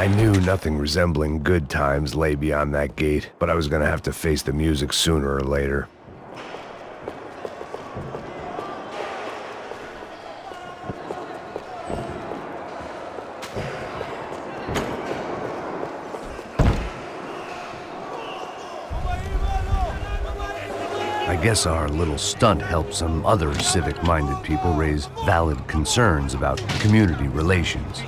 I knew nothing resembling good times lay beyond that gate, but I was gonna have to face the music sooner or later. I guess our little stunt helped some other civic-minded people raise valid concerns about community relations.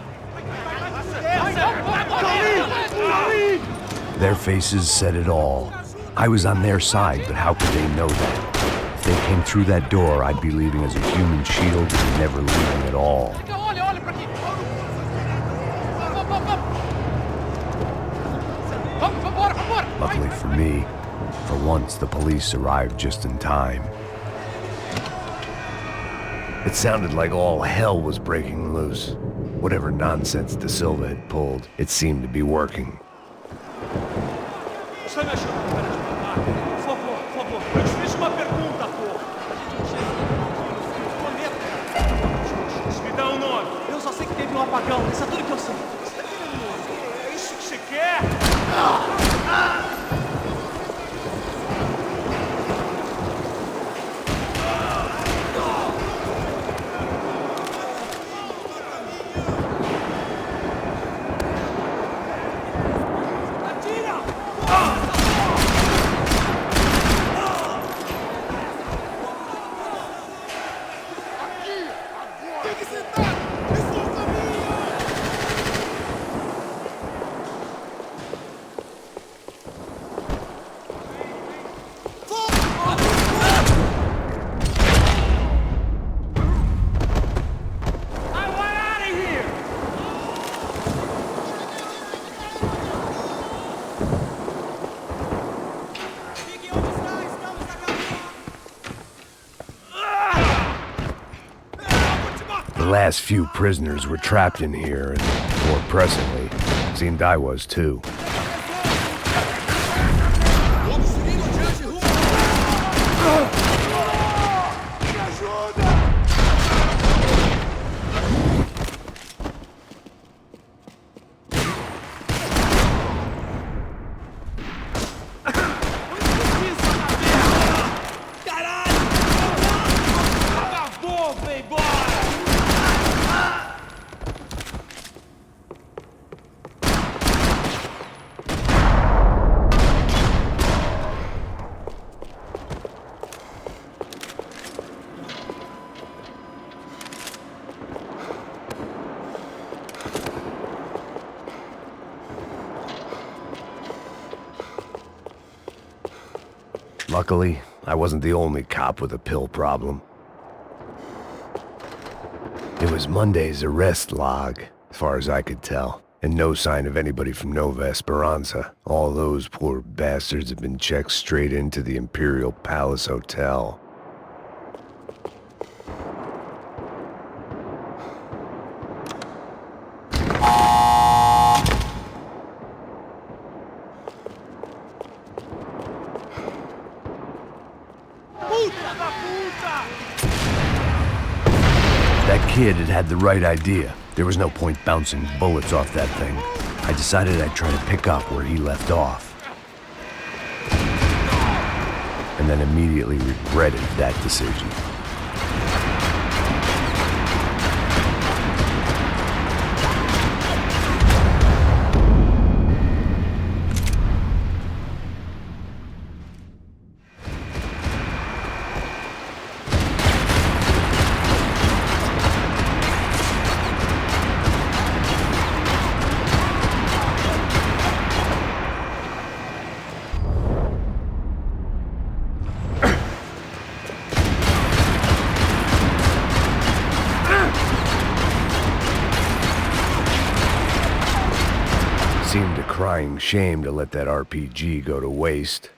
Their faces said it all. I was on their side, but how could they know that? If they came through that door, I'd be leaving as a human shield and never leaving at all. Luckily for me, for once the police arrived just in time. It sounded like all hell was breaking loose. Whatever nonsense De Silva had pulled, it seemed to be working. Está me ajudando, por favor, por favor. Eu te fiz uma pergunta, pô. Me dá um nome. Eu só sei que teve um apagão, isso é tudo que eu sei. Você tá querendo? É isso que você quer? The last few prisoners were trapped in here, and more pressingly, it seemed I was too. Luckily, I wasn't the only cop with a pill problem. It was Monday's arrest log, as far as I could tell, and no sign of anybody from Nova Esperanza. All those poor bastards had been checked straight into the Imperial Palace Hotel. That kid had the right idea. There was no point bouncing bullets off that thing. I decided I'd try to pick up where he left off. And then immediately regretted that decision. Seemed a crying shame to let that RPG go to waste.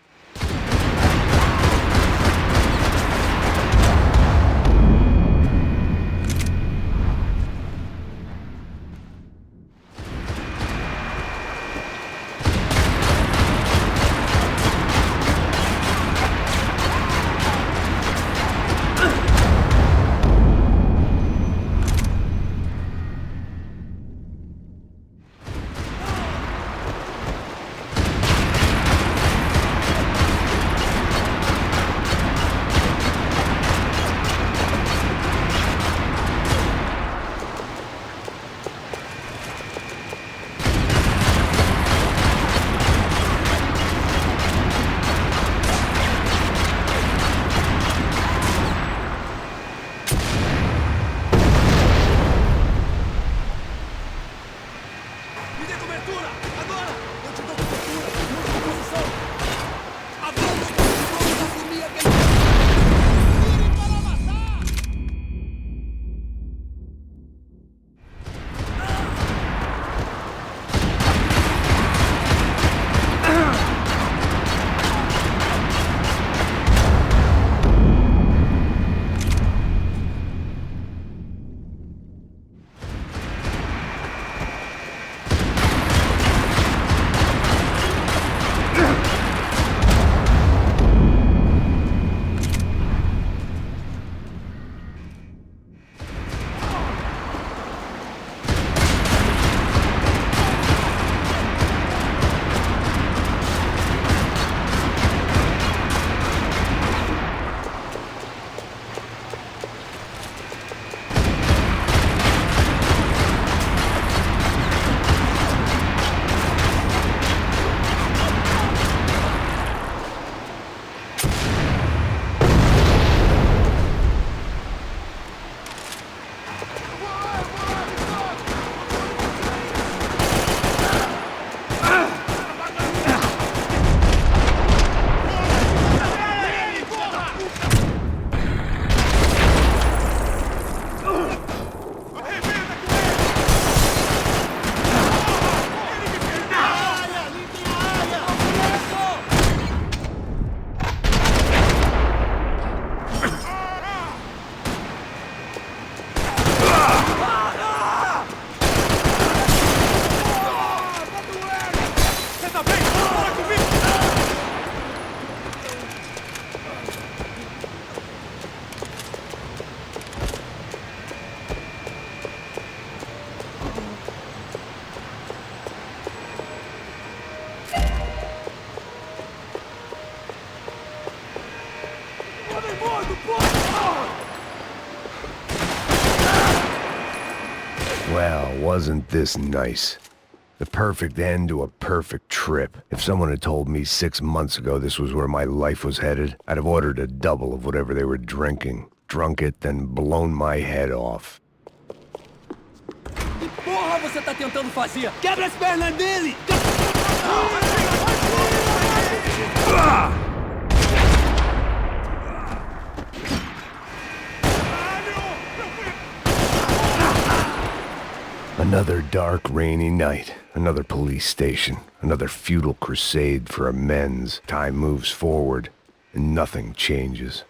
Well, wasn't this nice? The perfect end to a perfect trip. If someone had told me 6 months ago this was where my life was headed, I'd have ordered a double of whatever they were drinking, drunk it, then blown my head off. Que porra você tá tentando fazer? Quebra as pernas dele! Another dark, rainy night. Another police station. Another futile crusade for amends. Time moves forward, and nothing changes.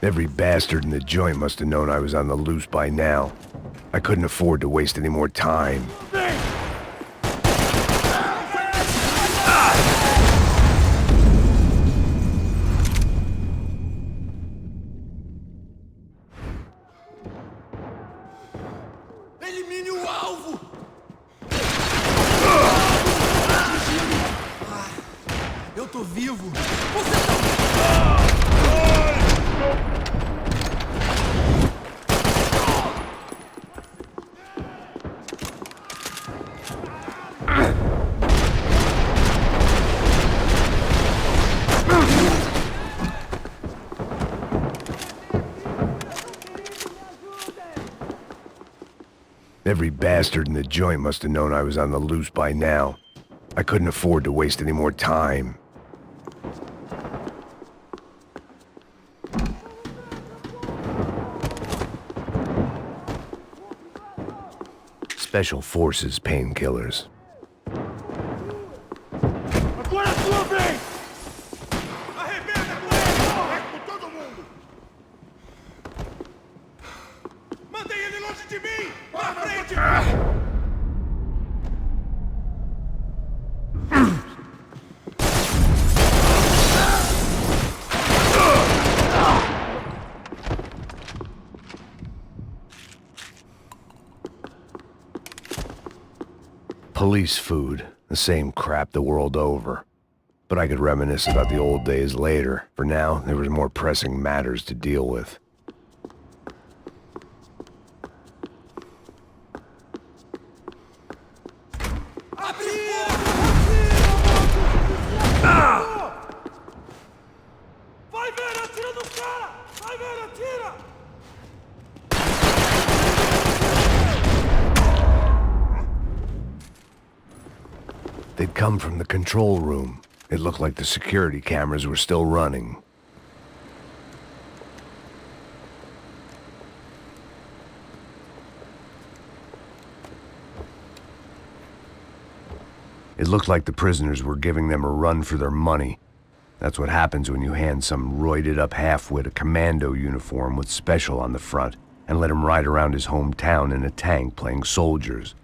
Every bastard in the joint must have known I was on the loose by now. I couldn't afford to waste any more time. Elimine o alvo! Eu tô vivo! Você tá... Every bastard in the joint must have known I was on the loose by now. I couldn't afford to waste any more time. Special Forces painkillers. Agora é sua vez! Arrebenta com ele! É com todo mundo! Mantenha ele longe de mim! Pra frente! Police food, the same crap the world over. But I could reminisce about the old days later. For now, there was more pressing matters to deal with. Vai ver, atira no cara! Vai ver, atira! They'd come from the control room. It looked like the security cameras were still running. It looked like the prisoners were giving them a run for their money. That's what happens when you hand some roided-up halfwit a commando uniform with special on the front and let him ride around his hometown in a tank playing soldiers.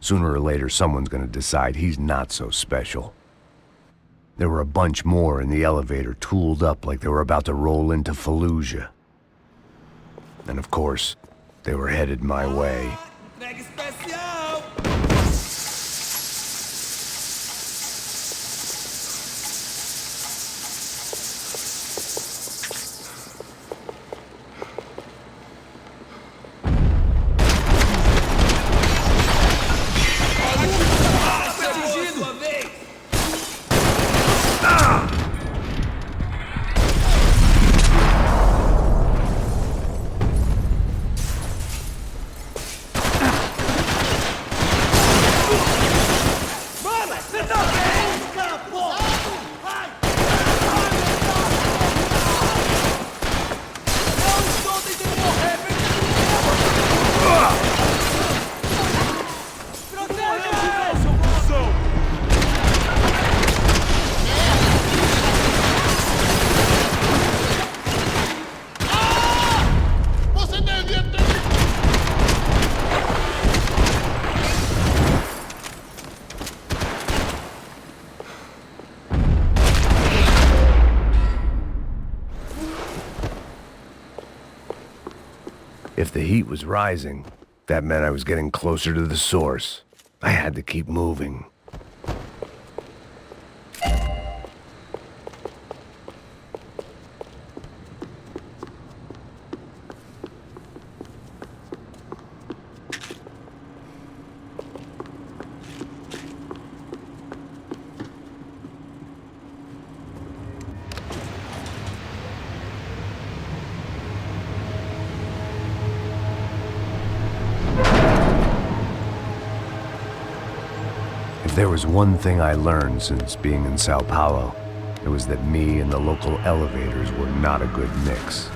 Sooner or later, someone's gonna decide he's not so special. There were a bunch more in the elevator, tooled up like they were about to roll into Fallujah. And of course, they were headed my way. Entrega especial! If the heat was rising, that meant I was getting closer to the source. I had to keep moving. If there was one thing I learned since being in Sao Paulo, it was that me and the local elevators were not a good mix.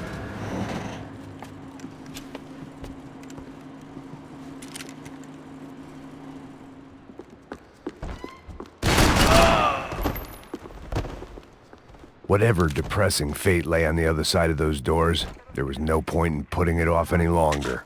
Whatever depressing fate lay on the other side of those doors, there was no point in putting it off any longer.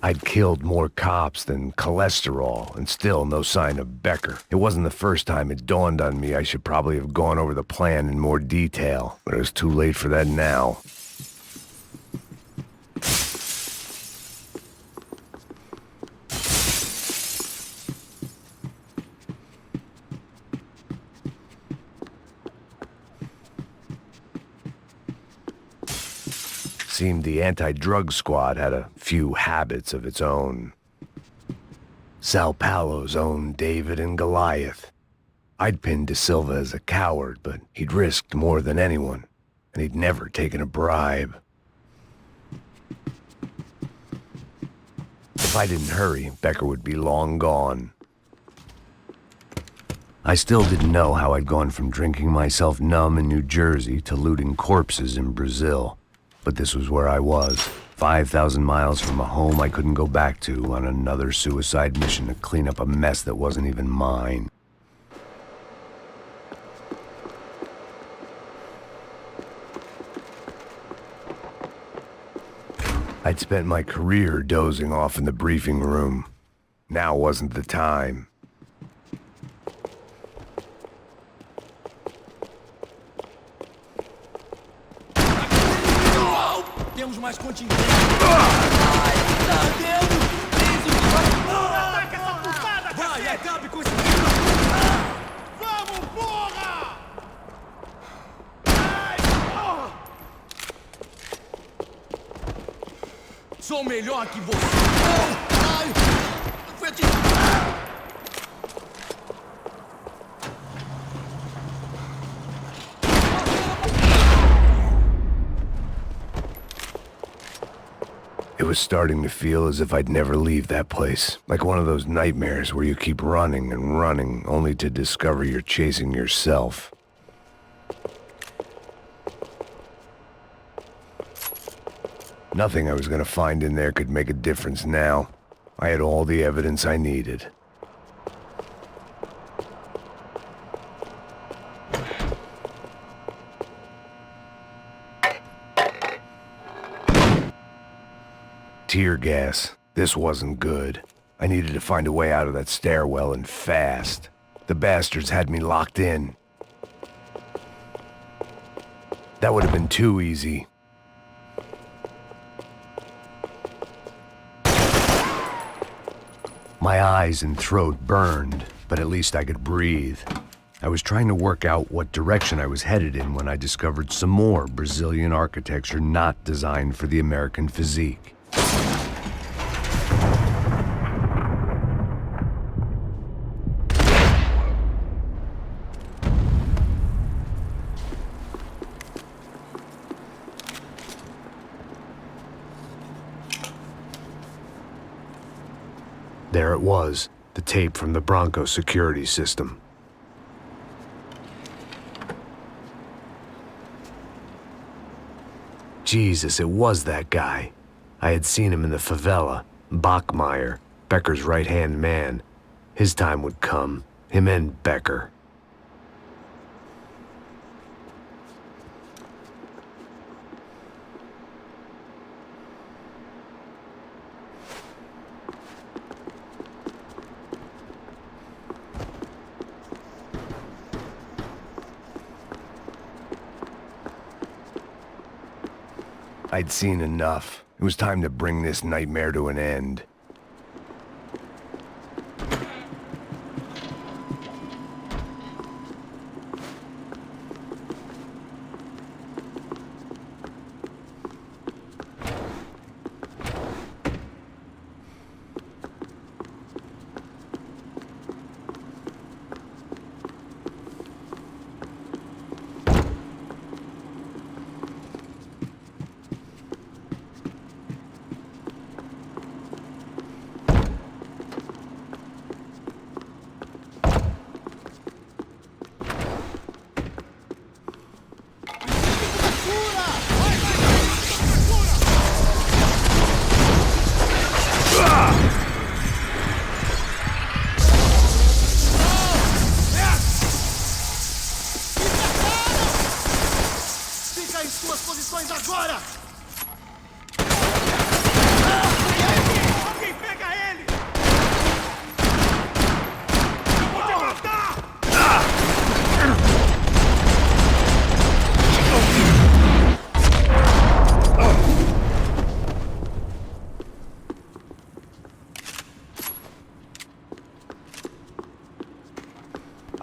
I'd killed more cops than cholesterol, and still no sign of Becker. It wasn't the first time it dawned on me I should probably have gone over the plan in more detail, but it was too late for that now. Seemed the anti-drug squad had a few habits of its own. Sao Paulo's own David and Goliath. I'd pinned De Silva as a coward, but he'd risked more than anyone, and he'd never taken a bribe. If I didn't hurry, Becker would be long gone. I still didn't know how I'd gone from drinking myself numb in New Jersey to looting corpses in Brazil. But this was where I was, 5,000 miles from a home I couldn't go back to, on another suicide mission to clean up a mess that wasn't even mine. I'd spent my career dozing off in the briefing room. Now wasn't the time. Temos mais contingentes. Ai, tá vendo? Isso que vai... Ataca essa putada, Vai, acabe com esse... Vamos, porra! Ai, porra! Sou melhor que você. Ai, foi aqui. It was starting to feel as if I'd never leave that place. Like one of those nightmares where you keep running and running, only to discover you're chasing yourself. Nothing I was gonna find in there could make a difference now. I had all the evidence I needed. Tear gas. This wasn't good. I needed to find a way out of that stairwell, and fast. The bastards had me locked in. That would have been too easy. My eyes and throat burned, but at least I could breathe. I was trying to work out what direction I was headed in when I discovered some more Brazilian architecture not designed for the American physique. There it was, the tape from the Bronco security system. Jesus, it was that guy. I had seen him in the favela, Bachmeyer, Becker's right-hand man. His time would come, him and Becker. I'd seen enough. It was time to bring this nightmare to an end.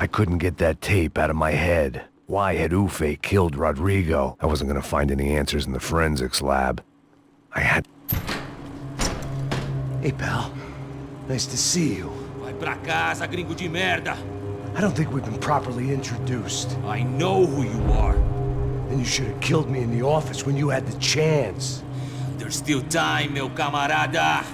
I couldn't get that tape out of my head. Why had Ufe killed Rodrigo? I wasn't gonna find any answers in the forensics lab. I had... Hey, pal. Nice to see you. Vai pra casa, gringo de merda! I don't think we've been properly introduced. I know who you are. And you should have killed me in the office when you had the chance. There's still time, meu camarada!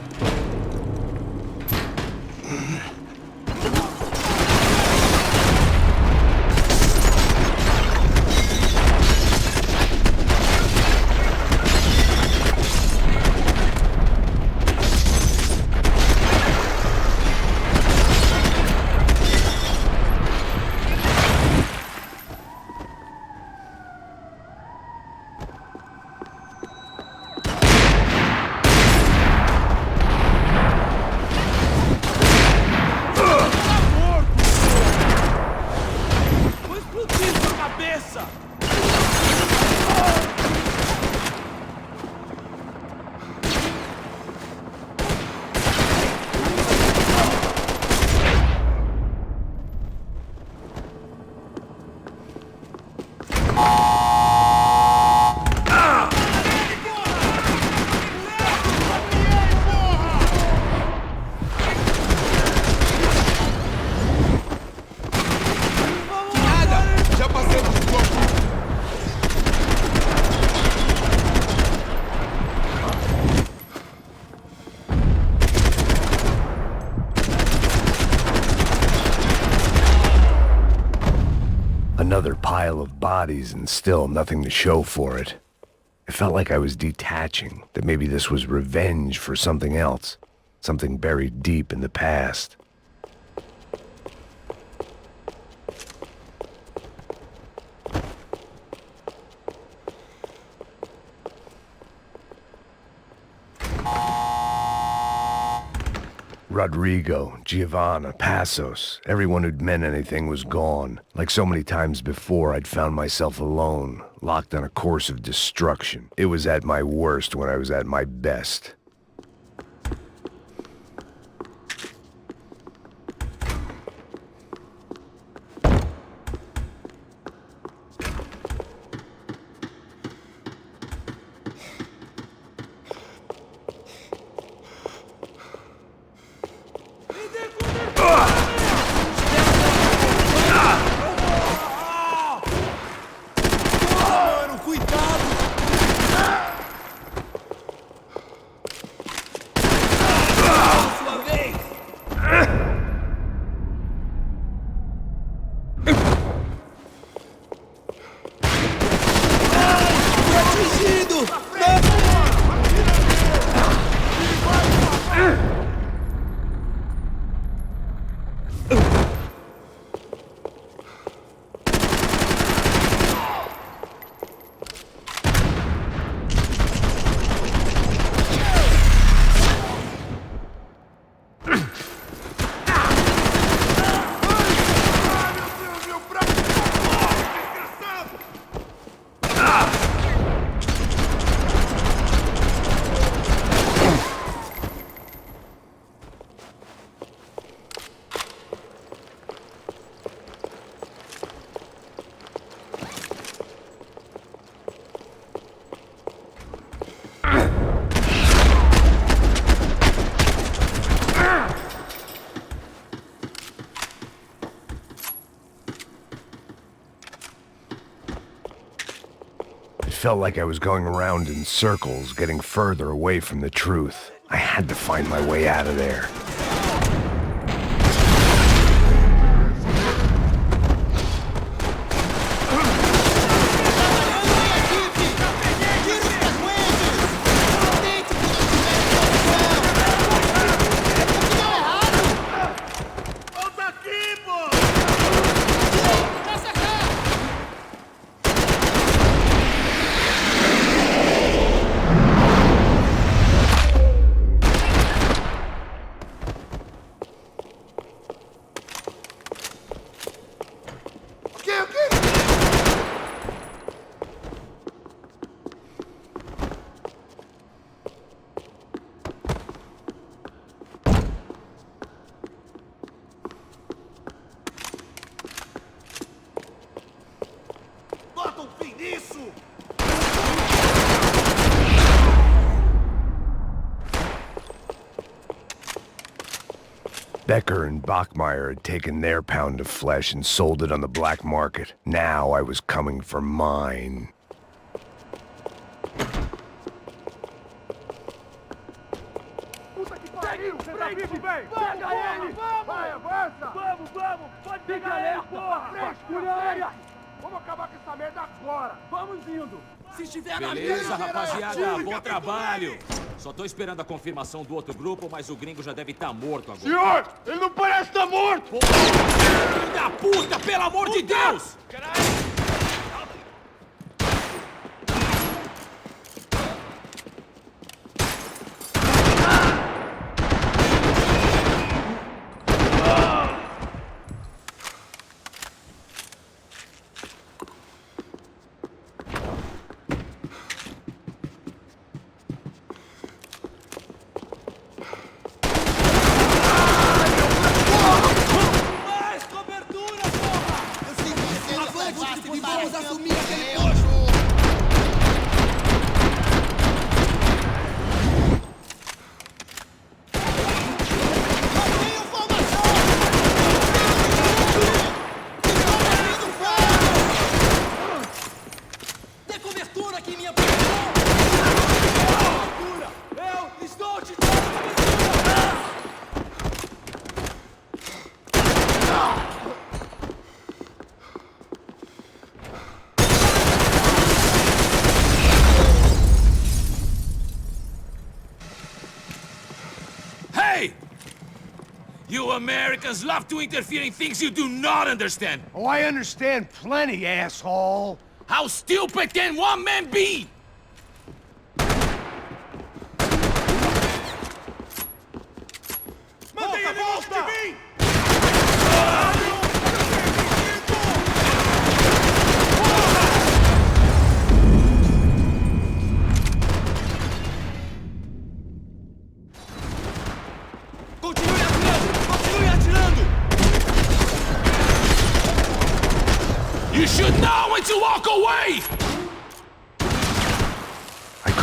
Another pile of bodies and still nothing to show for it. It felt like I was detaching, that maybe this was revenge for something else, something buried deep in the past. Rodrigo, Giovanna, Passos, everyone who'd meant anything was gone. Like so many times before, I'd found myself alone, locked on a course of destruction. It was at my worst when I was at my best. Mano, cuidado! Sua vez! Fui atingido! It felt like I was going around in circles, getting further away from the truth. I had to find my way out of there. Becker and Bachmeyer had taken their pound of flesh and sold it on the black market. Now I was coming for mine. Puta que pariu! Você tá vivo, velho? Pega ele! Vai, avança! Vamos, vamos! Pode pegar ele, porra! Frescura! Vamos acabar com essa merda agora! Vamos indo! Se estiver na Beleza, minha, rapaziada, bom trabalho. Só tô esperando a confirmação do outro grupo, mas o gringo já deve estar morto agora. Senhor! Ele não parece estar morto! Filho da puta, pelo amor de Deus! Vamos assumir aquele posto! Mantenham formação! Dê cobertura aqui, minha posição! Cobertura! Eu estou te dando cobertura! You Americans love to interfere in things you do not understand. Oh, I understand plenty, asshole. How stupid can one man be? Mantenha ele longe de mim!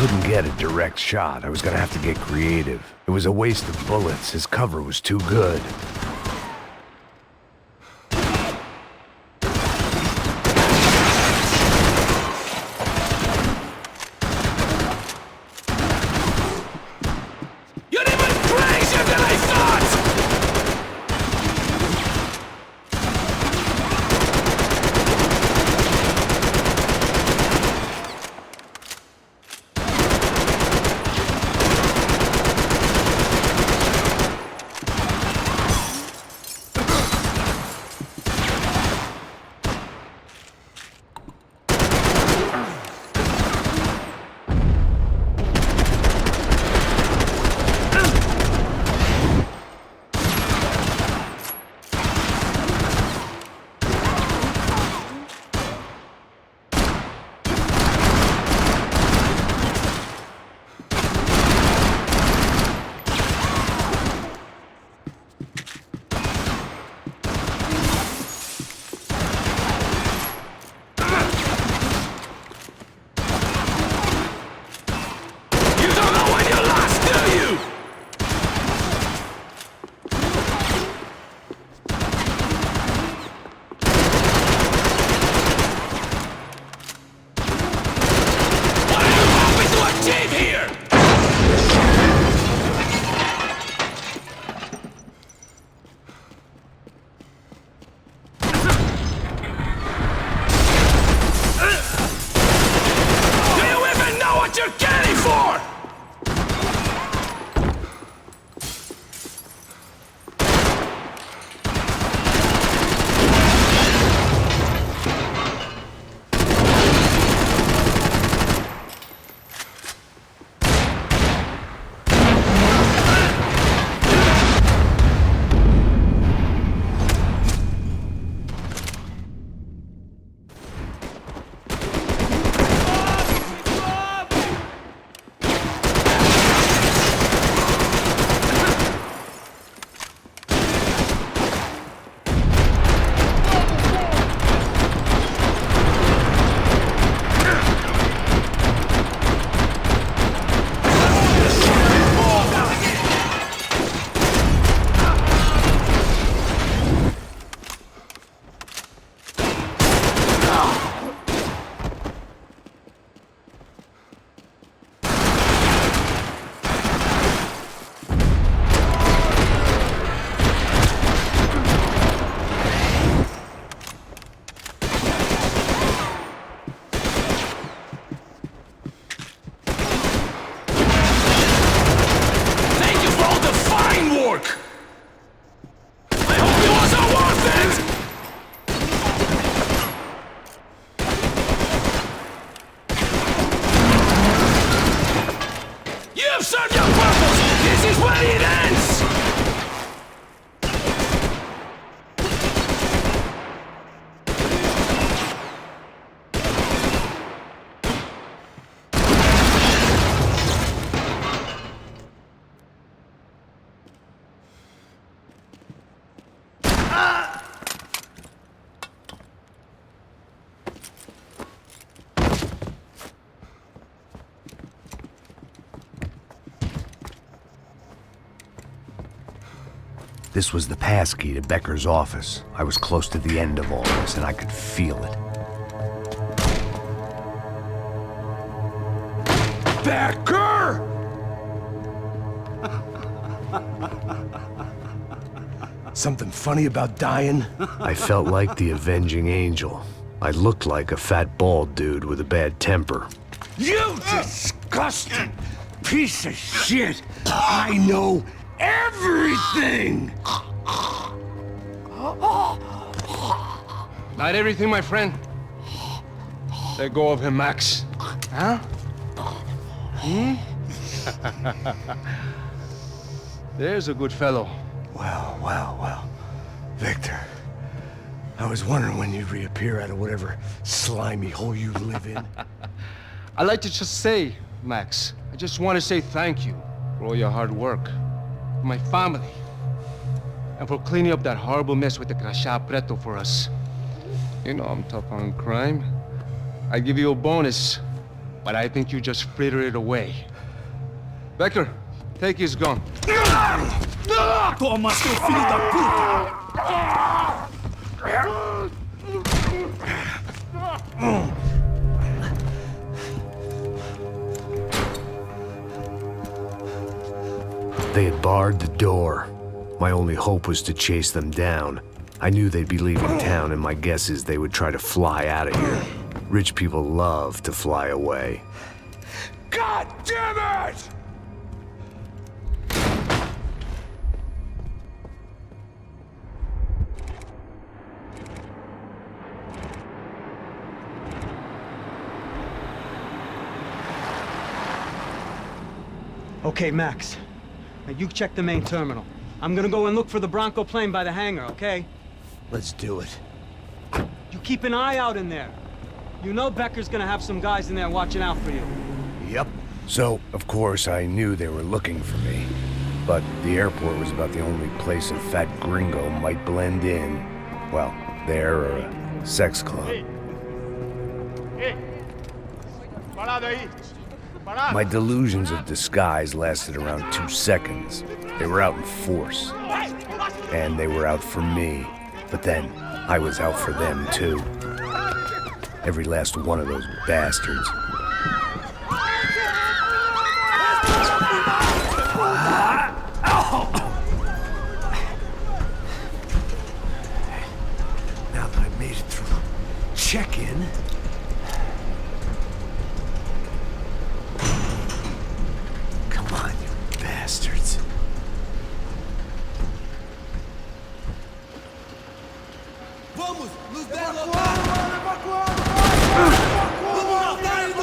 couldn't get a direct shot. I was gonna have to get creative. It was a waste of bullets. His cover was too good. This was the passkey to Becker's office. I was close to the end of all this, and I could feel it. Becker! Something funny about dying? I felt like the avenging angel. I looked like a fat bald dude with a bad temper. You disgusting piece of shit! I know everything! Not everything, my friend. Let go of him, Max. Huh? There's a good fellow. Well. Victor, I was wondering when you'd reappear out of whatever slimy hole you live in. I'd like to just say, Max, I just want to say thank you for all your hard work, for my family, and for cleaning up that horrible mess with the Crachá Preto for us. You know I'm tough on crime. I give you a bonus but I think you just frittered it away. Becker, take his gun. Toma, seu filho da puta! They had barred the door. My only hope was to chase them down. I knew they'd be leaving town, and my guess is they would try to fly out of here. Rich people love to fly away. God damn it! Okay, Max. Now you check the main terminal. I'm gonna go and look for the Bronco plane by the hangar, okay? Let's do it. You keep an eye out in there. You know Becker's gonna have some guys in there watching out for you. Yep. So, of course, I knew they were looking for me. But the airport was about the only place a fat gringo might blend in. Well, there or a sex club. My delusions of disguise lasted around 2 seconds. They were out in force. And they were out for me. But then, I was out for them too. Every last one of those bastards. Now that I made it through check-in, come on, you bastards. Vamos! Nos derrotar! Vamos matar ele!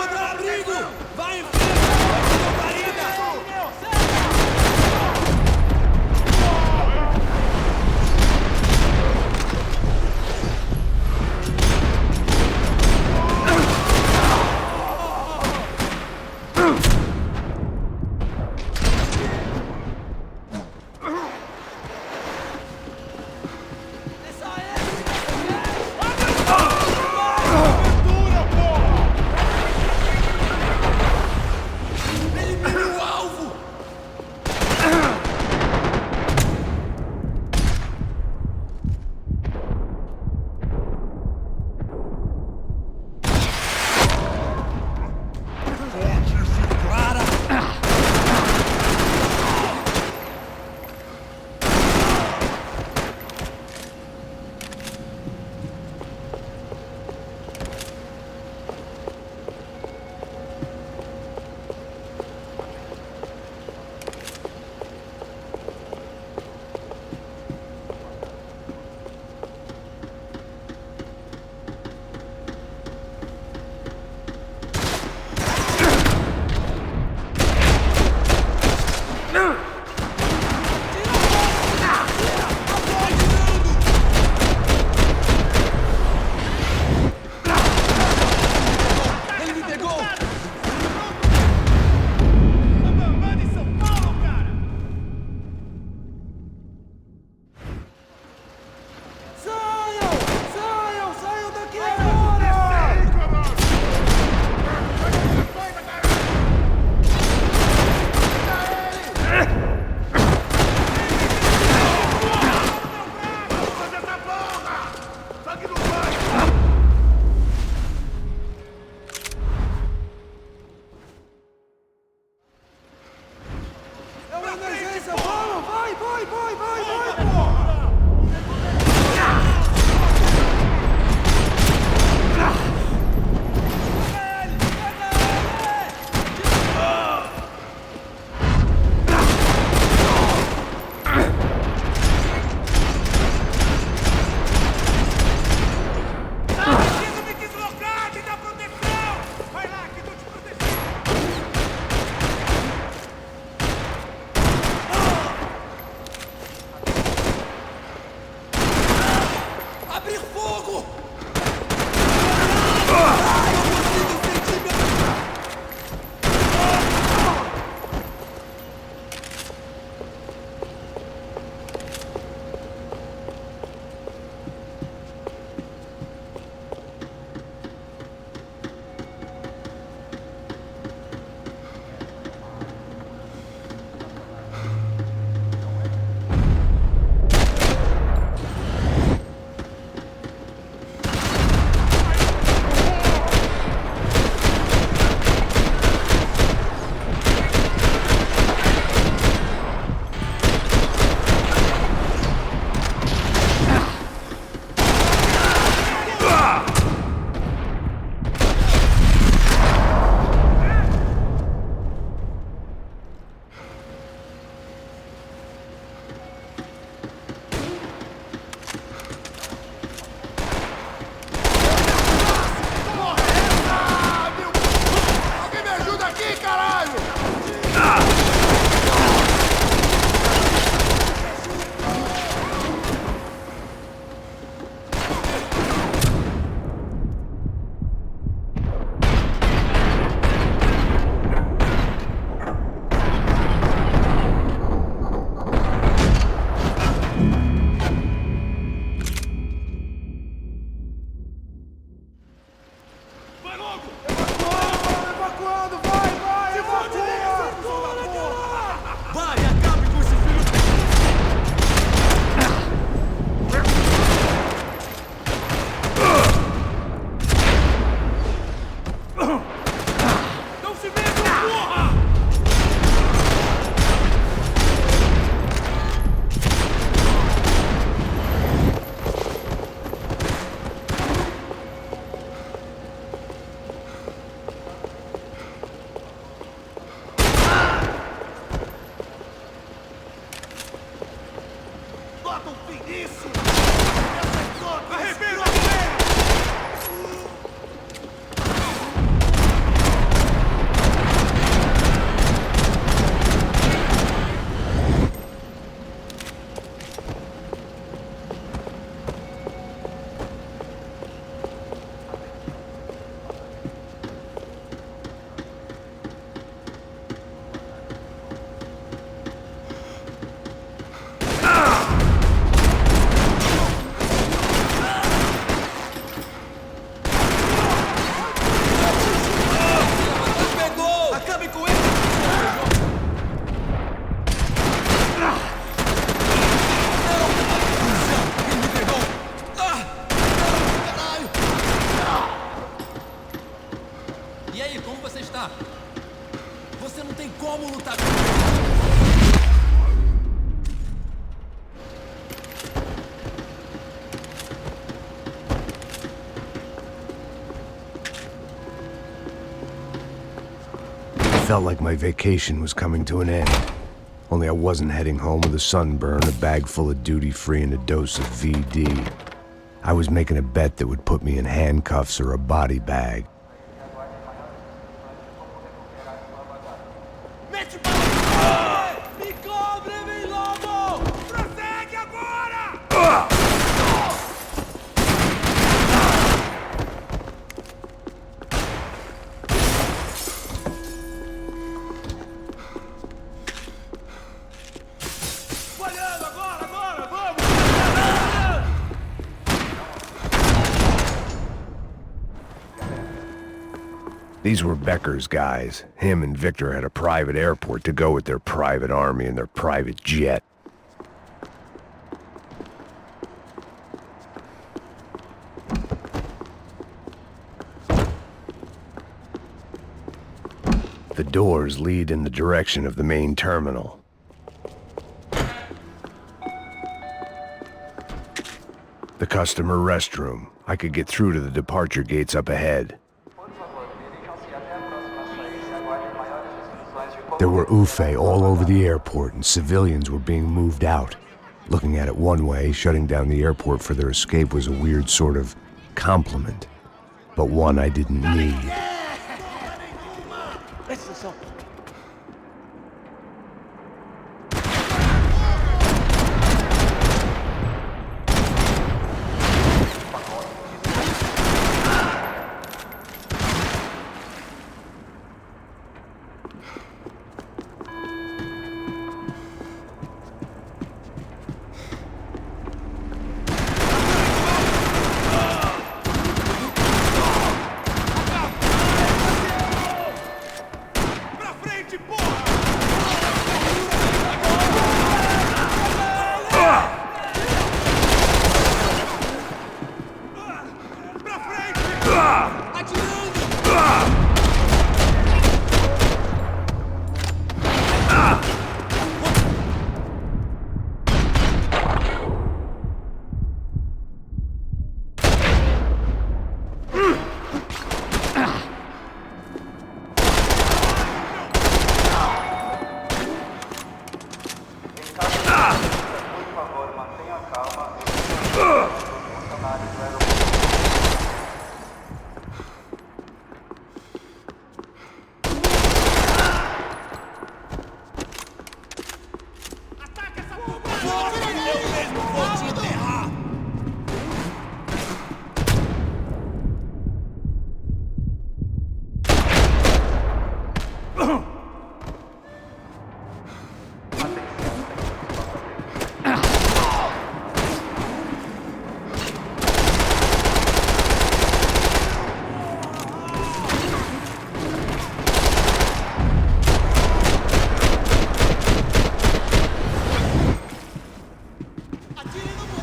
Você não tem como lutar. It felt like my vacation was coming to an end. Only I wasn't heading home with a sunburn, a bag full of duty-free, and a dose of VD. I was making a bet that would put me in handcuffs or a body bag. Me cobre, meu lobo! Prossegue agora! Olhando agora, vamos! These were Becker's guys. Him and Victor had a private airport to go with their private army and their private jet. The doors lead in the direction of the main terminal. The customer restroom. I could get through to the departure gates up ahead. There were UFE all over the airport, and civilians were being moved out. Looking at it one way, shutting down the airport for their escape was a weird sort of compliment, but one I didn't need.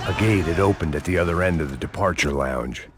A gate had opened at the other end of the departure lounge.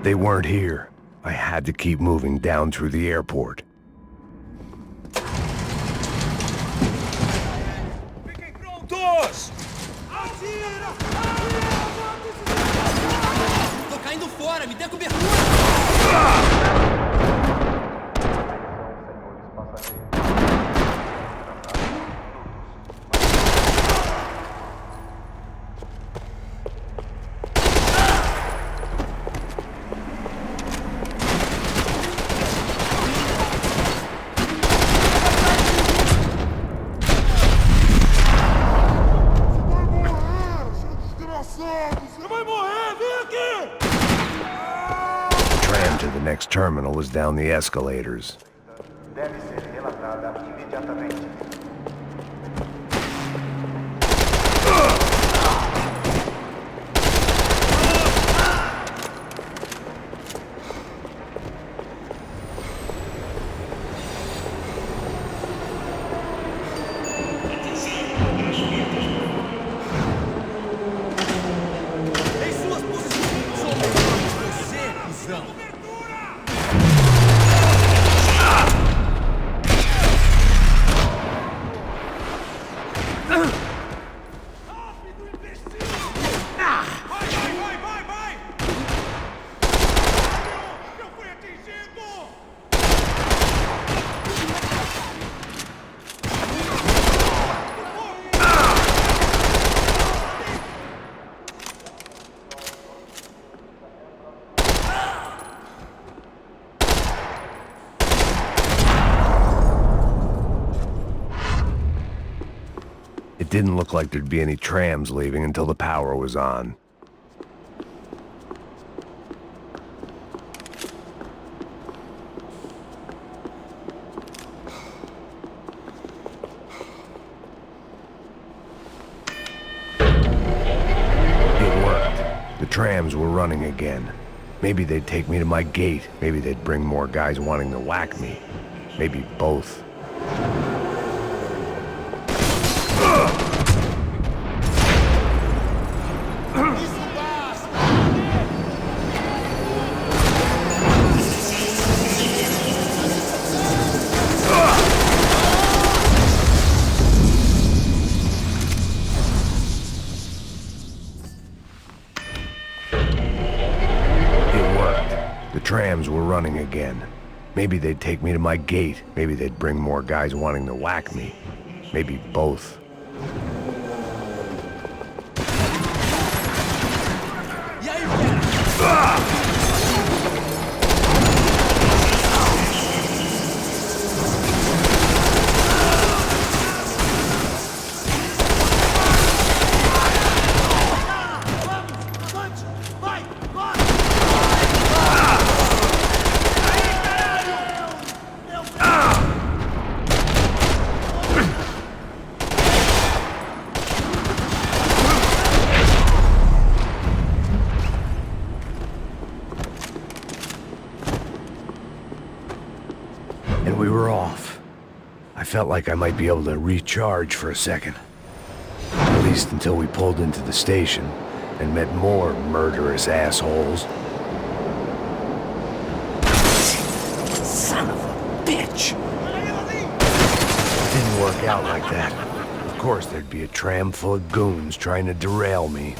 They weren't here. I had to keep moving down through the airport. Fiquem prontos! Atira! Tô caindo fora, me dê cobertura! to the next terminal was down the escalators. Deve ser relatada imediatamente. Em suas posições! Somos você, cuzão! Vai! Eu fui atingido! It didn't look like there'd be any trams leaving until the power was on. It worked. The trams were running again. Maybe they'd take me to my gate. Maybe they'd bring more guys wanting to whack me. Maybe both. The trams were running again. Maybe they'd take me to my gate. Maybe they'd bring more guys wanting to whack me. Maybe both. E aí, fera? And we were off. I felt like I might be able to recharge for a second. At least until we pulled into the station and met more murderous assholes. Son of a bitch! It didn't work out like that. Of course there'd be a tram full of goons trying to derail me.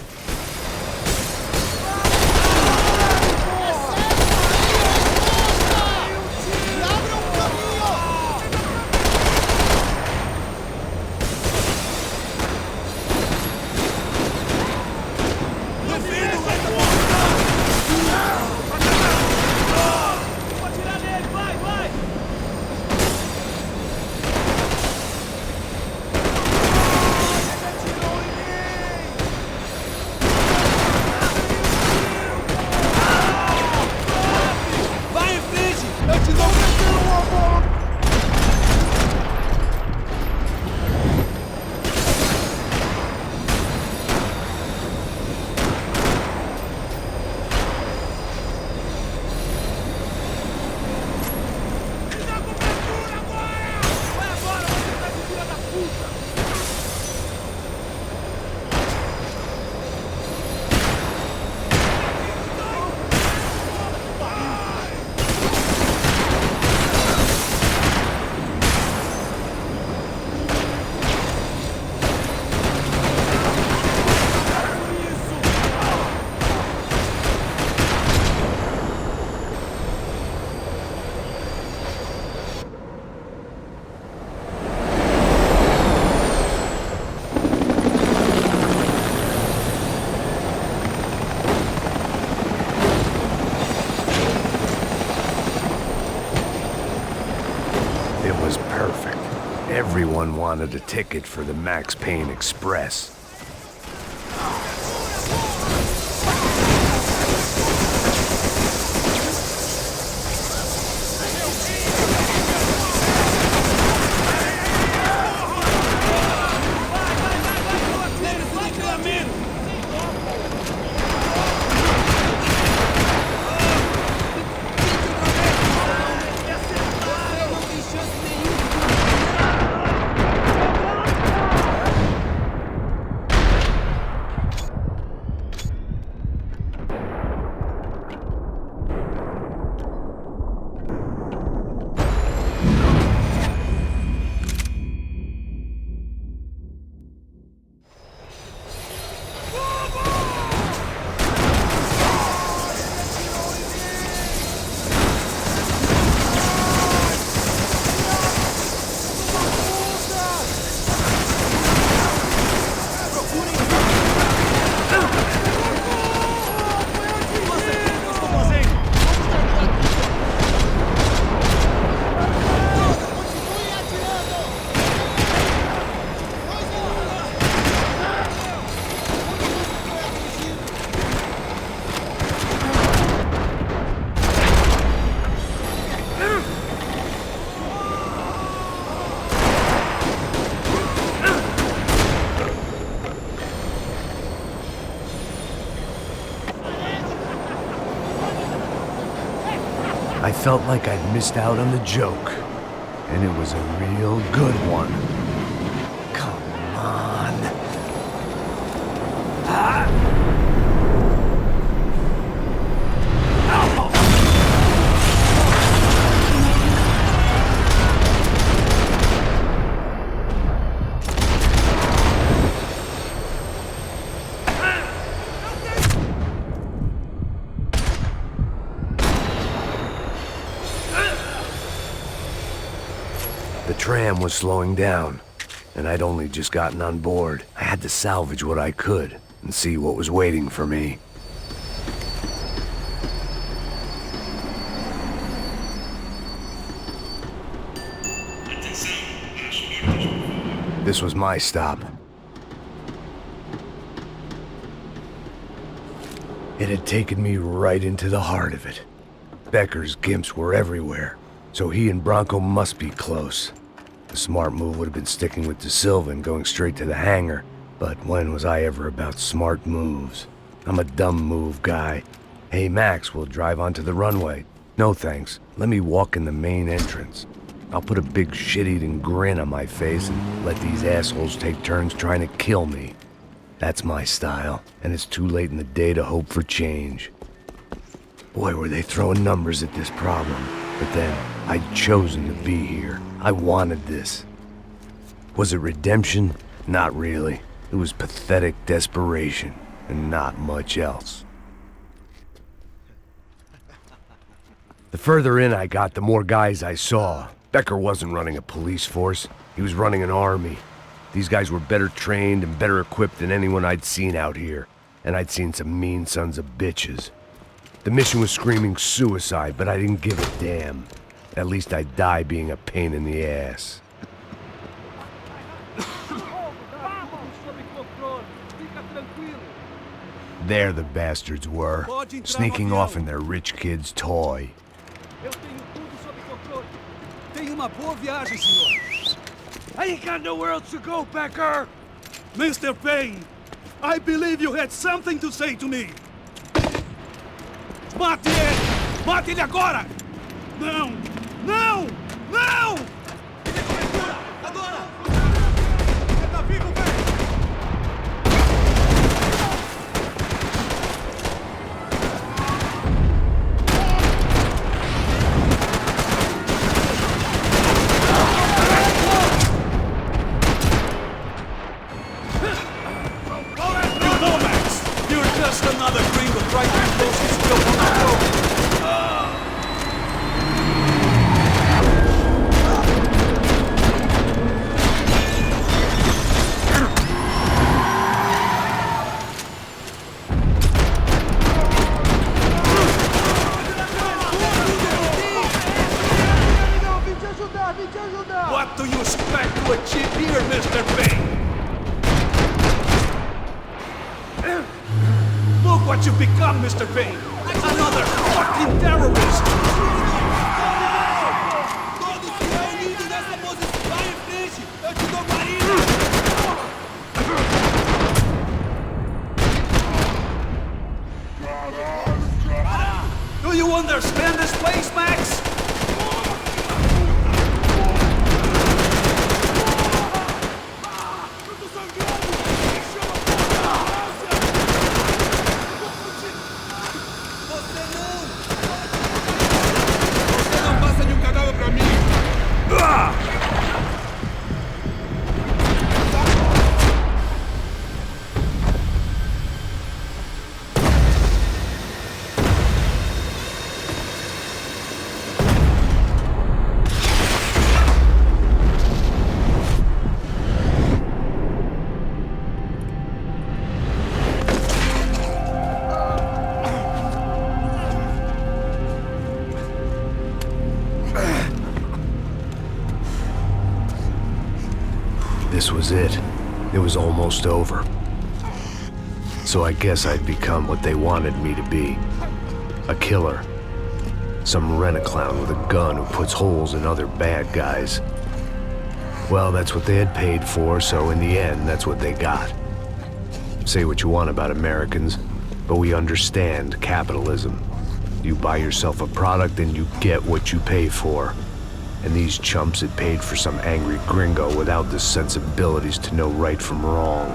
It was perfect. Everyone wanted a ticket for the Max Payne Express. I felt like I'd missed out on the joke, and it was a real good one. Come on. The tram was slowing down, and I'd only just gotten on board. I had to salvage what I could and see what was waiting for me. This was my stop. It had taken me right into the heart of it. Becker's gimps were everywhere, so he and Bronco must be close. The smart move would have been sticking with De Silva and going straight to the hangar, but when was I ever about smart moves? I'm a dumb move guy. Hey Max, we'll drive onto the runway. No thanks, let me walk in the main entrance. I'll put a big shit-eating grin on my face and let these assholes take turns trying to kill me. That's my style, and it's too late in the day to hope for change. Boy, were they throwing numbers at this problem. But then, I'd chosen to be here. I wanted this. Was it redemption? Not really. It was pathetic desperation, and not much else. The further in I got, the more guys I saw. Becker wasn't running a police force. He was running an army. These guys were better trained and better equipped than anyone I'd seen out here. And I'd seen some mean sons of bitches. The mission was screaming suicide, but I didn't give a damn. At least I'd die being a pain in the ass. There the bastards were, sneaking off in their rich kid's toy. I ain't got nowhere else to go, Becker! Mr. Payne, I believe you had something to say to me. Mate ele! Mate ele agora! Não! Não! Não! Agora! Você tá vivo, velho! You know, Max, you're just another gringo trying to impose his will on our road. What do you expect to achieve here, Mr. Payne? Look what you've become, Mr. Payne! Another fucking terrorist! Do you understand this place, Max? This was it. It was almost over. So I guess I'd become what they wanted me to be. A killer. Some rent-a-clown with a gun who puts holes in other bad guys. Well, that's what they had paid for, so in the end, that's what they got. Say what you want about Americans, but we understand capitalism. You buy yourself a product and you get what you pay for. And these chumps had paid for some angry gringo without the sensibilities to know right from wrong.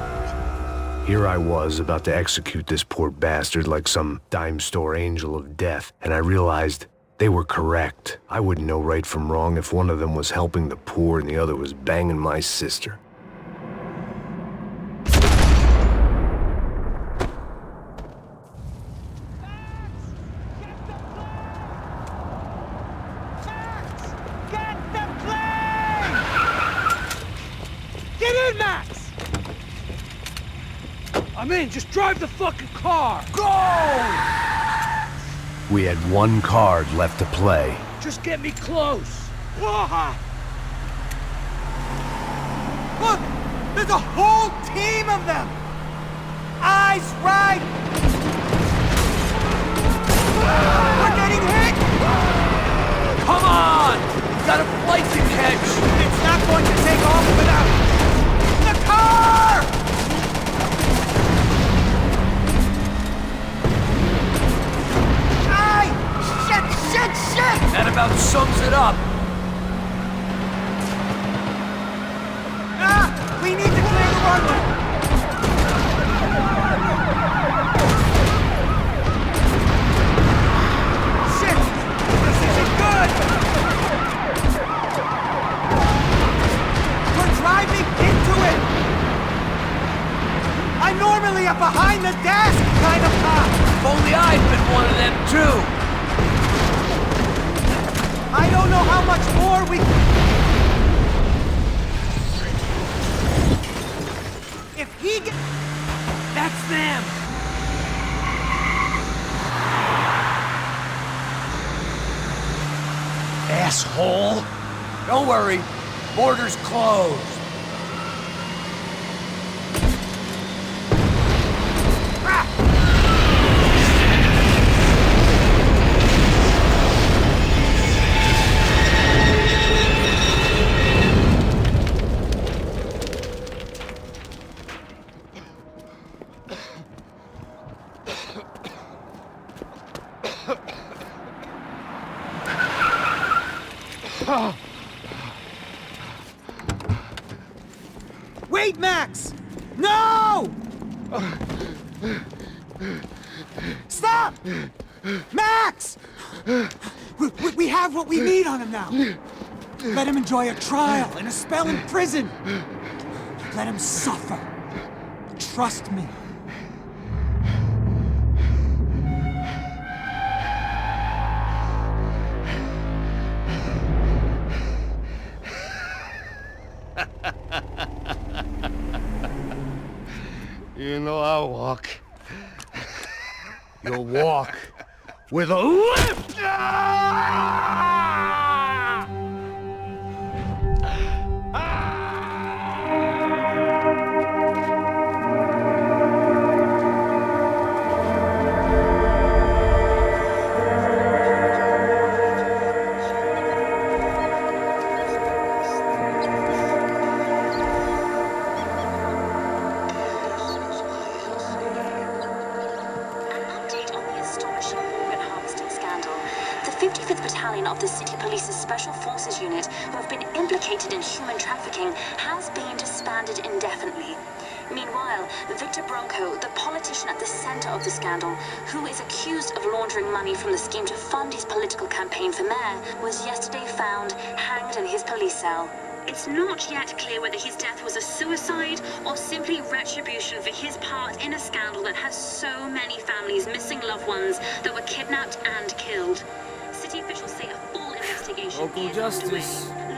Here I was about to execute this poor bastard like some dime store angel of death, and I realized they were correct. I wouldn't know right from wrong if one of them was helping the poor and the other was banging my sister. I'm in, just drive the fucking car! Go! We had one card left to play. Just get me close! Look! There's a whole team of them! Eyes right! We're getting hit! Come on! We've got a flight to catch! It's not going to take off without... the car! Shit! That about sums it up. We need to clear the runway! Shit! This isn't good! We're driving into it! I'm normally a behind-the-desk kind of cop! If only I'd been one of them, too. I don't know how much more we... If he get... That's them. Asshole! Don't worry. Border's closed. Wait, Max! No! Stop! Max! We have what we need on him now. Let him enjoy a trial and a spell in prison. Let him suffer. Trust me. You know I'll walk. You'll walk with a lift! Of the City Police's Special Forces Unit, who have been implicated in human trafficking, has been disbanded indefinitely. Meanwhile, Victor Bronco, the politician at the center of the scandal, who is accused of laundering money from the scheme to fund his political campaign for mayor, was yesterday found hanged in his police cell. It's not yet clear whether his death was a suicide or simply retribution for his part in a scandal that has so many families missing loved ones that were kidnapped and killed. City officials say a full investigation Local is justice. underway.